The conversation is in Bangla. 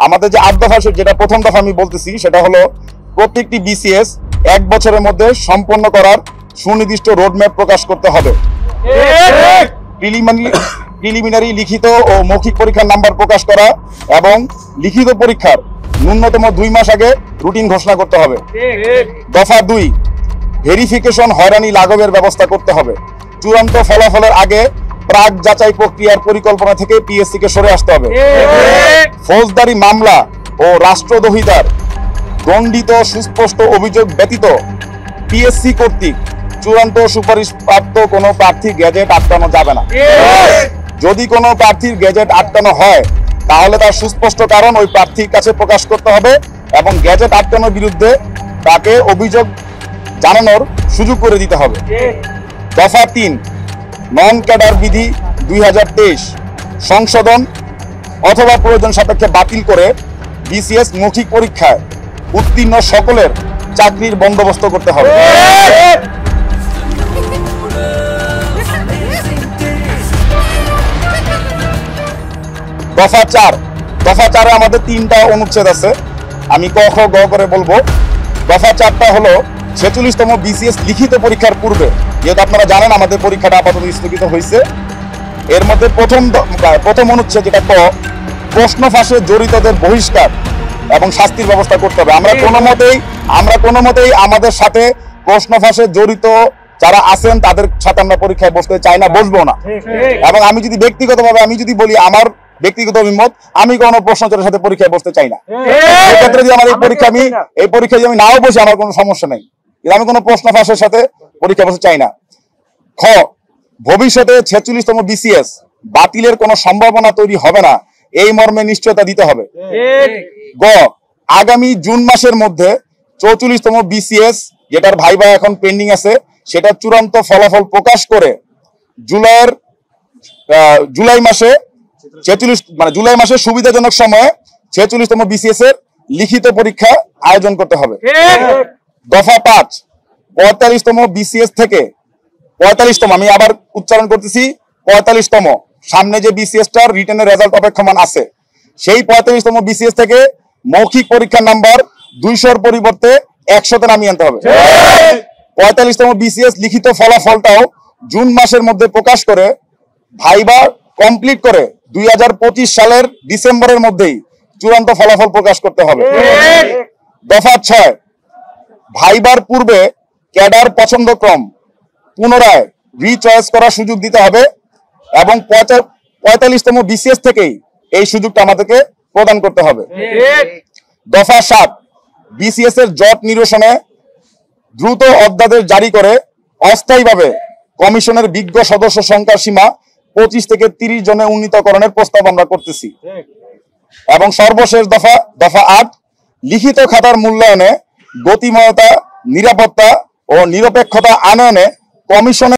আমাদের যে 8 দফা, যেটা প্রথম দফা আমি বলতেছি, সেটা হলো প্রত্যেকটি বিসিএস 1 বছরের মধ্যে সম্পন্ন করার সুনির্দিষ্ট রোডম্যাপ প্রকাশ করতে হবে। প্রিলিমিনারি লিখিত ও মৌখিক পরীক্ষার নাম্বার প্রকাশ করা এবং লিখিত পরীক্ষার ন্যূনতম 2 মাস আগে রুটিন ঘোষণা করতে হবে। দফা 2, ভেরিফিকেশন হয়রানি লাঘবের ব্যবস্থা করতে হবে। চূড়ান্ত ফলাফলের আগে প্রাক যাচাই প্রক্রিয়ার পরিকল্পনা থেকে পিএসসি কে সরে আসতে হবে। ফৌজদারি মামলা ও রাষ্ট্রদ্রোহিতার দণ্ডিত সুস্পষ্ট অভিযোগ ব্যতীত পিএসসি কর্তৃক চূড়ান্ত সুপারিশপ্রাপ্ত কোনো প্রার্থী গ্যাজেট আটকানো যাবে না। যদি কোনো প্রার্থীর গ্যাজেট আটকানো হয় তাহলে তার সুস্পষ্ট কারণ ওই প্রার্থীর কাছে প্রকাশ করতে হবে এবং গ্যাজেট আটকানোর বিরুদ্ধে তাকে অভিযোগ জানানোর সুযোগ করে দিতে হবে। দফা 3, নন ক্যাডার বিধি 2023 সংশোধন অথবা প্রয়োজন সাপেক্ষে বাতিল করে বিসিএস মৌখিক পরীক্ষায় উত্তীর্ণ সকলের চাকরির বন্দোবস্ত করতে হবে। দফা 4, দফা 4-এ আমাদের 3টা অনুচ্ছেদ আছে, আমি ক খ গ করে বলবো। দফা 4টা হলো 46তম বিসিএস লিখিত পরীক্ষার পূর্বে, যেহেতু আপনারা জানেন আমাদের পরীক্ষাটা আপাতত স্থগিত হয়েছে, এর মধ্যে প্রথম অনুচ্ছেদ যেটা ক, প্রশ্ন ফাঁসে জড়িতদের বহিষ্কার এবং শাস্তির ব্যবস্থা করতে হবে। আমরা কোনো মতেই আমাদের সাথে প্রশ্ন ফাঁসে জড়িত যারা আছেন তাদের সাথে আমরা পরীক্ষায় বসতে চাই না, বসবো না। এবং আমি যদি ব্যক্তিগতভাবে বলি আমার ব্যক্তিগত অভিমত, আমি কোনো প্রশ্নচরের সাথে পরীক্ষায় বসতে চাই না। সেক্ষেত্রে যদি আমার এই পরীক্ষায় আমি নাও বসি আমার কোনো সমস্যা নেই, কিন্তু আমি কোনো প্রশ্ন ফাঁসের সাথে পরীক্ষা বসতে চাই না। খ, ভবিষ্যতে 46তম বিসিএস বাতিলের কোনো সম্ভাবনা তৈরি হবে না এই মর্মে নিশ্চয়তা দিতে হবে। গ, আগামী জুন মাসের মধ্যে 44তম বিসিএস যেটার ভাইবা এখন পেন্ডিং আছে সেটা চূড়ান্ত ফলাফল প্রকাশ করে জুলাই মাসে সুবিধাজনক সময়ে 46তম বিসিএস এর লিখিত পরীক্ষা আয়োজন করতে হবে। দফা 5, 45তম বিসিএস থেকে 45তম, আমি আবার উচ্চারণ করতেছি 45তম, সামনে যে বিসিএসটার রিটেনের রেজাল্ট অপেক্ষমান আছে সেই 45তম বিসিএস থেকে মৌখিক পরীক্ষার নাম্বার 200-র পরিবর্তে 100-তে নামিয়ে আনতে হবে। 45তম বিসিএস লিখিত ফলাফলটাও জুন মাসের মধ্যে প্রকাশ করে ভাইবা কমপ্লিট করে 2025 সালের ডিসেম্বরের মধ্যেই চূড়ান্ত ফলাফল প্রকাশ করতে হবে। দফা 6, ভাইবার পূর্বে ক্যাডার পছন্দক্রম পুনরায় রিচয়েস করার সুযোগ দিতে হবে এবং 45তম বিসিএস থেকেই এই সুযোগটা আমাদেরকে প্রদান করতে হবে। দফা 7, বিসিএস এর জট নিরসনে দ্রুত অধ্যাদেশ জারি করে অস্থায়ীভাবে কমিশনের বিজ্ঞ সদস্য সংখ্যার সীমা 25 থেকে 30 জনে উন্নীতকরণের প্রস্তাব আমরা করতেছি। এবং সর্বশেষ দফা 8, লিখিত খাতার মূল্যায়নে গতিময়তা, নিরাপত্তা ও নিরপেক্ষতা আনয়নে কমিশনের